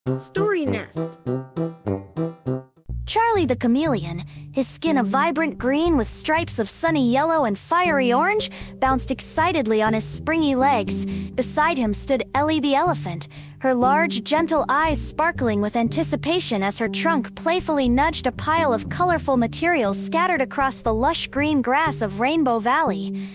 StoryNest. Charlie the Chameleon, his skin a vibrant green with stripes of sunny yellow and fiery orange, bounced excitedly on his springy legs. Beside him stood Ellie the elephant, her large, gentle eyes sparkling with anticipation as her trunk playfully nudged a pile of colorful materials scattered across the lush green grass of Rainbow Valley.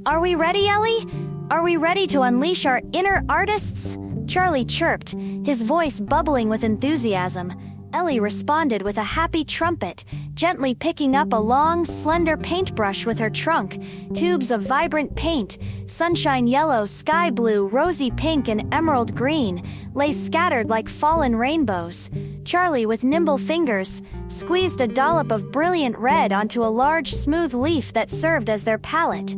"Are we ready, Ellie? Are we ready to unleash our inner artists?" Charlie chirped, his voice bubbling with enthusiasm. Ellie responded with a happy trumpet, gently picking up a long, slender paintbrush with her trunk. Tubes of vibrant paint, sunshine yellow, sky blue, rosy pink, and emerald green, lay scattered like fallen rainbows. Charlie, with nimble fingers, squeezed a dollop of brilliant red onto a large, smooth leaf that served as their palette.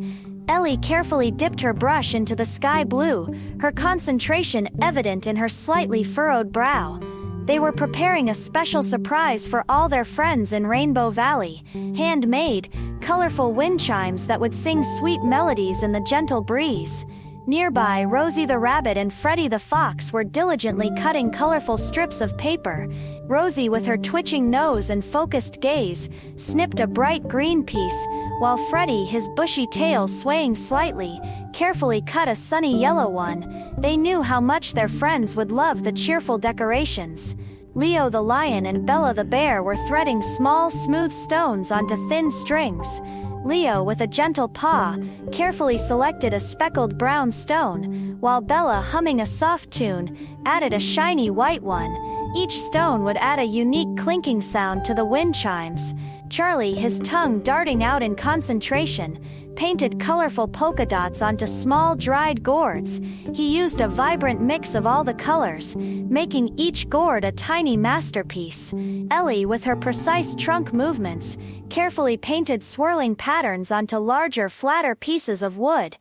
Ellie carefully dipped her brush into the sky blue, her concentration evident in her slightly furrowed brow. They were preparing a special surprise for all their friends in Rainbow Valley, handmade, colorful wind chimes that would sing sweet melodies in the gentle breeze. Nearby, Rosie the rabbit and Freddie the fox were diligently cutting colorful strips of paper. Rosie, with her twitching nose and focused gaze, snipped a bright green piece, while Freddie, his bushy tail swaying slightly, carefully cut a sunny yellow one. They knew how much their friends would love the cheerful decorations. Leo the lion and Bella the bear were threading small, smooth stones onto thin strings. Leo, with a gentle paw, carefully selected a speckled brown stone, while Bella, humming a soft tune, added a shiny white one. Each stone would add a unique clinking sound to the wind chimes. Charlie, his tongue darting out in concentration, painted colorful polka dots onto small dried gourds. He used a vibrant mix of all the colors, making each gourd a tiny masterpiece. Ellie, with her precise trunk movements, carefully painted swirling patterns onto larger, flatter pieces of wood.